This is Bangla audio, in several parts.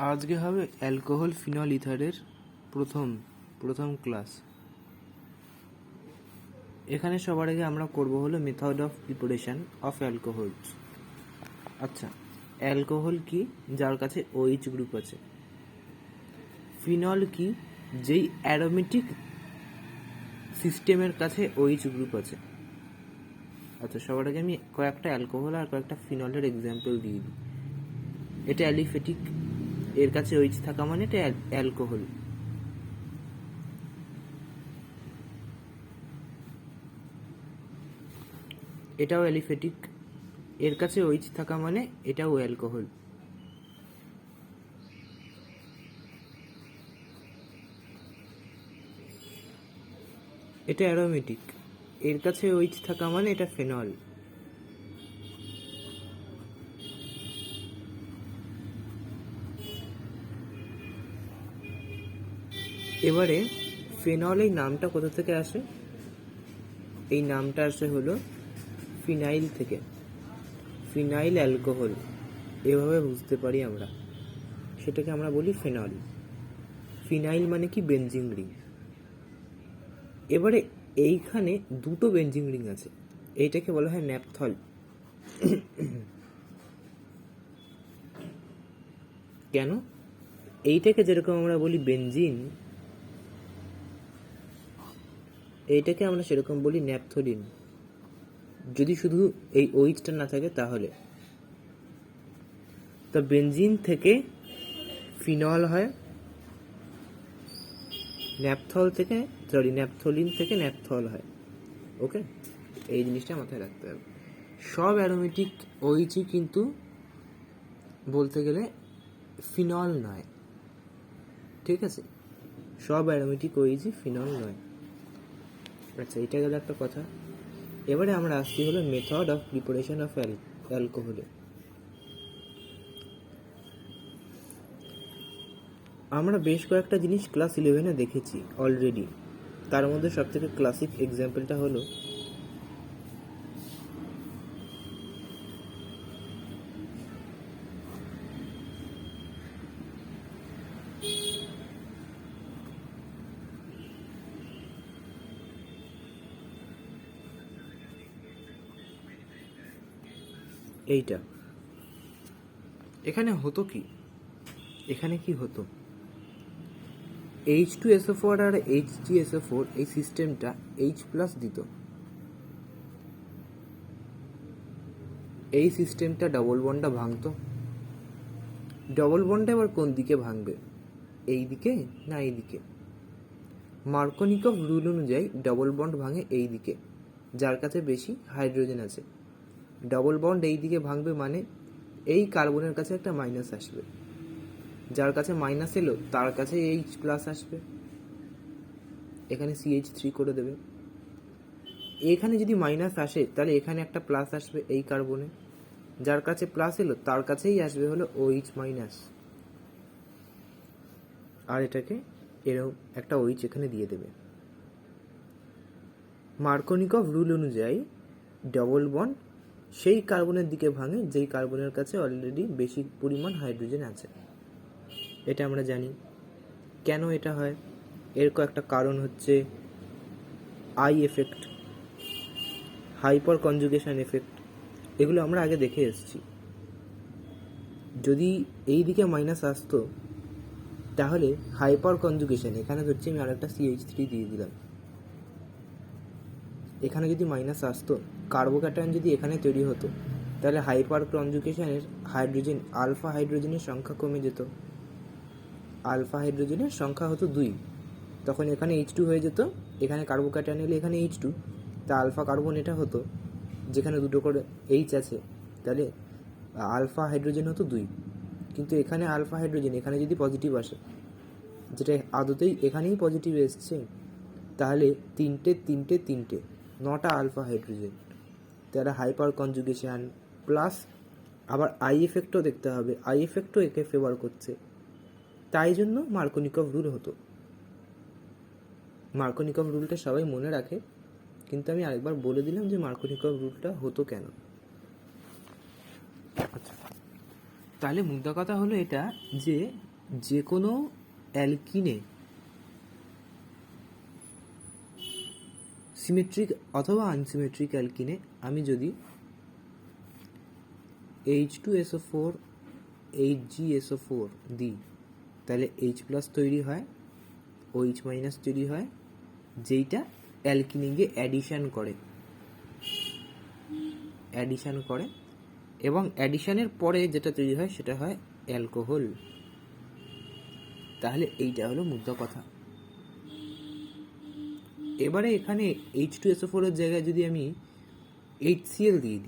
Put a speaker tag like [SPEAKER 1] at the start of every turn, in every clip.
[SPEAKER 1] আজকে হবে অ্যালকোহল ফিনল ইথারের প্রথম ক্লাস। এখানে সবার আগে আমরা করব হলো method of preparation of alcohols. আচ্ছা, অ্যালকোহল কি? যার কাছে OH গ্রুপ আছে। ফিনল কি? যেই অ্যারোমেটিক সিস্টেমের কাছে OH গ্রুপ আছে। আচ্ছা, সবার আগে আমি কয়েকটা অ্যালকোহল আর কয়েকটা ফিনলের এক্সাম্পল দিয়ে দিই। এটা অ্যালিফেটিক, এর কাছে OH থাকা মানে এটা অ্যালকোহল। এটাও অ্যালিফেটিক, এর কাছে OH থাকা মানে এটাও অ্যালকোহল। এটা অ্যারোমেটিক, এর কাছে OH থাকা মানে এটা ফেনল। এবারে ফেনল এই নামটা কোথা থেকে আসে? এই নামটা আসে হলো ফিনাইল থেকে। ফিনাইল অ্যালকোহল এভাবে বুঝতে পারি আমরা, সেটাকে আমরা বলি ফেনল। ফিনাইল মানে কি? Benzene ring. এবারে এইখানে দুটো বেনজিন রিং আছে, এইটাকে বলা হয় ন্যাপথল। কেন? এইটাকে যেরকম আমরা বলি বেনজিন, এইটাকে আমরা সেরকম বলি ন্যাপথলিন, যদি শুধু এই OH-টা না থাকে তাহলে। তো বেনজিন থেকে ফিনল হয়, ন্যাপথলিন থেকে ন্যাপথল হয়। ওকে, এই জিনিসটা মাথায় রাখতে হবে। সব অ্যারোমেটিক OH কিন্তু বলতে গেলে ফিনল নয়, ঠিক আছে? সব অ্যারোমেটিক OH ফিনল নয়। আচ্ছা, এটা গেল একটা কথা। এবারে আমরা আসছি হলো মেথড অফ প্রিপারেশন অফ অ্যালকোহলে। আমরা বেশ কয়েকটা জিনিস ক্লাস 11-এ দেখেছি অলরেডি। তার মধ্যে সবথেকে ক্লাসিক এক্সাম্পলটা হলো এইটা। এখানে হতো কি? এখানে কি হতো? H2SO4 আর HgSO4 এই সিস্টেমটা H+ দিত। এই সিস্টেমটা ডবল বন্ডটা ভাঙতো। ডবল বন্ডটা এবার কোন দিকে ভাঙবে? এই দিকে না এই দিকে? মার্কোনিকভ রুল অনুযায়ী ডবল বন্ড ভাঙে এই দিকে, যার কাছে বেশি হাইড্রোজেন আছে। ডবল বন্ড এই দিকে ভাঙবে মানে এই কার্বনের কাছে একটা মাইনাস আসবে, যার কাছে মাইনাস এলো তার কাছে H+ আসবে, এখানে CH3 করে দেবে। এখানে যদি মাইনাস আসে তাহলে এখানে একটা প্লাস আসবে এই কার্বনে, যার কাছে প্লাস এলো তার কাছেই আসবে হলো OH-। আর এটাকে এরকম একটা OH এখানে দিয়ে দেবে। মার্কোনিকভ রুল অনুযায়ী ডবল বন্ড সেই কার্বনের দিকে ভাঙে যেই কার্বনের কাছে অলরেডি বেশি পরিমাণ হাইড্রোজেন আছে। এটা আমরা জানি। কেন এটা হয়? এর কয়েকটা কারণ হচ্ছে I effect, hyper conjugation effect, এগুলো আমরা আগে দেখে এসেছি। যদি এই দিকে মাইনাস আসতো তাহলে হাইপার কনজুগেশন, এখানে ধরছি আমি আরেকটা CH3 দিয়ে দিলাম, এখানে যদি মাইনাস আসতো, কার্বোক্যাটায়ন যদি এখানে তৈরি হতো, তাহলে হাইপার কনজুগেশনের হাইড্রোজেন, আলফা হাইড্রোজেনের সংখ্যা কমে যেত। আলফা হাইড্রোজেনের সংখ্যা হতো 2, তখন এখানে H2 হয়ে যেত, এখানে কার্বোক্যাটায়ন এলে এখানে H2, তা আলফা কার্বন এটা হতো, যেখানে দুটো করে H আছে, তাহলে আলফা হাইড্রোজেন হতো 2। কিন্তু এখানে আলফা হাইড্রোজেন এখানে যদি পজিটিভ আসে, যেটা আদতেই এখানেই পজিটিভ এসছে, তাহলে তিনটে 9টা আলফা হাইড্রোজেন, তারা হাইপার কনজুগেশন প্লাস আবার আই এফেক্টও দেখতে হবে, আই এফেক্টও একে ফেভার করছে। তাই জন্য মার্কোনিকভ রুল হতো। মার্কোনিকভ রুলটা সবাই মনে রাখে, কিন্তু আমি আরেকবার বলে দিলাম যে মার্কোনিকভ রুলটা হতো কেন। আচ্ছা, তাহলে মুদ্রা কথা হলো এটা যে যে কোনো অ্যালকিনে সিমেট্রিক অথবা আনসিমেট্রিক অ্যালকিনে আমি যদি H2SO4 HgSO4 দিই, তাহলে H+ তৈরি হয়, OH- তৈরি হয়, যেইটা অ্যালকিনে গিয়ে অ্যাডিশন করে এবং অ্যাডিশনের পরে যেটা তৈরি হয় সেটা হয় অ্যালকোহল। তাহলে এইটা হলো মুদ্রা কথা। এবারে এখানে H2SO4 এর জায়গায় যদি আমি HCl দিয়ে দিই,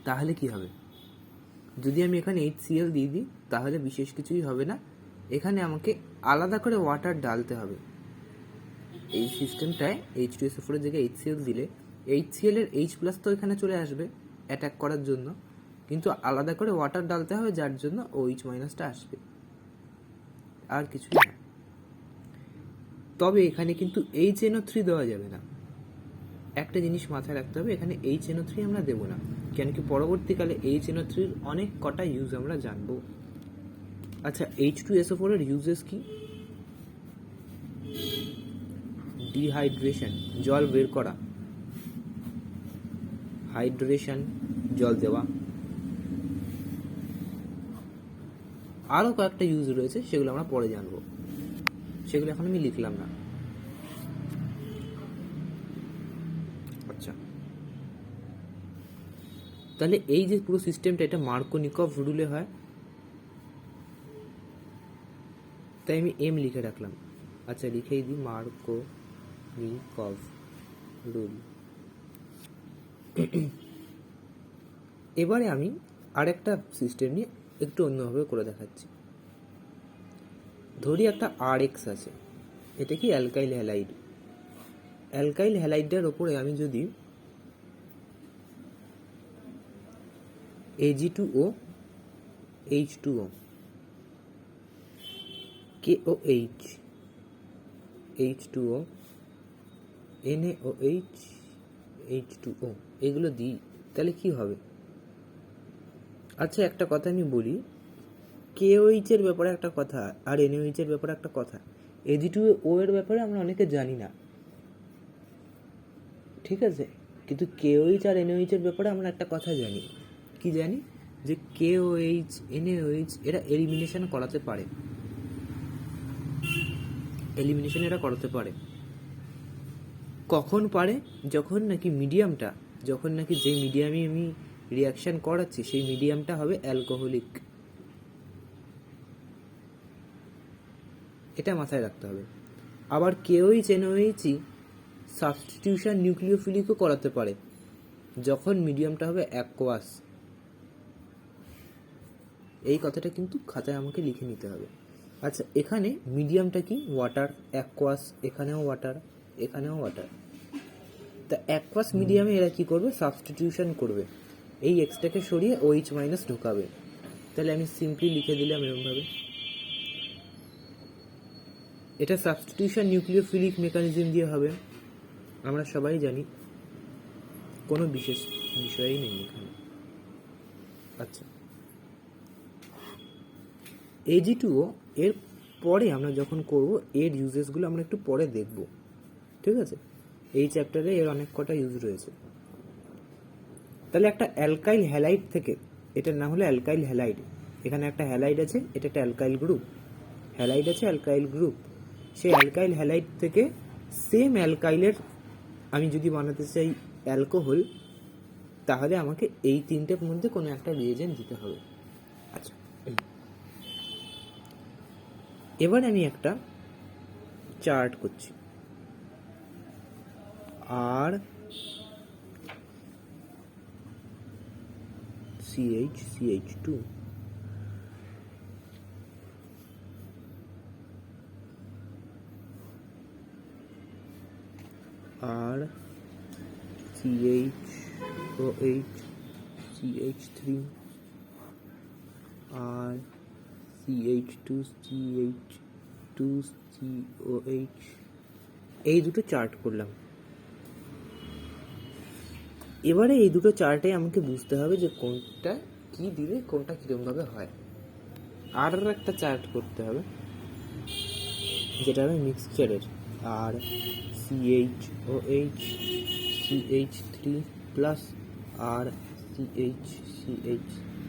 [SPEAKER 1] তাহলে কি হবে? যদি আমি এখানে HCl দিয়ে দিই তাহলে বিশেষ কিছুই হবে না, এখানে আমাকে আলাদা করে ওয়াটার ডালতে হবে। এই সিস্টেমটায় H2SO4 এর জায়গায় HCl দিলে HCl এর H+ তো এখানে চলে আসবে অ্যাটাক করার জন্য, কিন্তু আলাদা করে ওয়াটার ডালতে হবে, যার জন্য OH- আসবে, আর কিছুই না। তবে এখানে কিন্তু HNO3 দেওয়া যাবে না। একটা জিনিস মাথায় রাখতে হবে, এখানে HNO3 আমরা দেবো না, কেন কি পরবর্তীকালে HNO3 অনেক কটা ইউজ আমরা জানবো। আচ্ছা, H2SO4 এর ইউজেস কি? ডিহাইড্রেশন, জল বের করা, হাইড্রেশন, জল দেওয়া, আরও কয়েকটা ইউজ রয়েছে, সেগুলো আমরা পরে জানবো, সেগুলো এখন আমি লিখলাম না। আচ্ছা, তাহলে এই যে পুরো সিস্টেমটা, এটা মার্কোনিকভ রুলে হয়, তাই আমি এম লিখে রাখলাম। আচ্ছা, লিখেই দিই মার্কোনিকভ রুল। এবারে আমি আরেকটা সিস্টেম নিয়ে একটু অন্যভাবে করে দেখাচ্ছি। ধরি একটা RX আছে, এটা কি অ্যালকাইল হ্যালাইড। অ্যালকাইল হ্যালাইডটার ওপরে আমি যদি Ag2O H2O KOH H2O NaOH H2O এগুলো দিই, তাহলে কি হবে? আচ্ছা, একটা কথা আমি বলি, KOH এর ব্যাপারে একটা কথা আর NaOH এর ব্যাপারে একটা কথা। Ag2O এর ব্যাপারে আমরা অনেকে জানি না, ঠিক আছে, কিন্তু KOH আর NaOH এর ব্যাপারে আমরা একটা কথা জানি। কি জানি? যে KOH NaOH এরা এলিমিনেশন করাতে পারে, এরা করাতে পারে। কখন পারে? যখন নাকি যে মিডিয়ামে আমি রিয়াকশন করাচ্ছি সেই মিডিয়ামটা হবে অ্যালকোহলিক। এটা মাথায় রাখতে হবে। আবার KOH NaOH সাবস্টিটিউশন নিউক্লিওফিলিকও করাতে পারে, যখন মিডিয়ামটা হবে অ্যাকোয়াস। এই কথাটা কিন্তু খাতায় আমাকে লিখে নিতে হবে। আচ্ছা, এখানে মিডিয়ামটা কি? ওয়াটার, অ্যাকোয়াস, এখানেও ওয়াটার, এখানেও ওয়াটার। তা অ্যাকোয়াস মিডিয়ামে এরা কি করবে? সাবস্টিটিউশন করবে, এই এক্সটাকে সরিয়ে OH- ঢোকাবে। তাহলে আমি সিম্পলি লিখে দিলাম এরকমভাবে। এটা সাবস্টিটিউশন নিউক্লিওফিলিক মেকানিজম দিয়ে হবে, আমরা সবাই জানি, কোনো বিশেষ বিষয়ই নেই এখানে। আচ্ছা, Ag2O এর পরে আমরা যখন করব, এর ইউজেসগুলো আমরা একটু পরে দেখব, ঠিক আছে? এই চ্যাপ্টারে এর অনেক কটা ইউজ রয়েছে। তাহলে একটা অ্যালকাইল হ্যালাইড থেকে, এটার নাম হলো অ্যালকাইল হ্যালাইড, এখানে একটা হ্যালাইড আছে, এটা একটা অ্যালকাইল গ্রুপ, হ্যালাইড আছে, অ্যালকাইল গ্রুপ। সেই অ্যালকাইল হ্যালাইড থেকে সেম অ্যালকাইলের আমি যদি বানাতে চাই অ্যালকোহল, তাহলে আমাকে এই তিনটের মধ্যে কোনো একটা রিয়েজেন্ট দিতে হবে। আচ্ছা, এবার আমি একটা চার্ট করছি। আর CH2, আর CHOH CH3, আর CH2CH2COH, এই দুটো চার্ট করলাম। এবারে এই দুটো চার্টে আমাকে বুঝতে হবে যে কোনটা কি দিলে কোনটা কীরকমভাবে হয়। আর একটা চার্ট করতে হবে যেটা হবে মিক্সচারের, আর CHOH CH3 প্লাস আর CH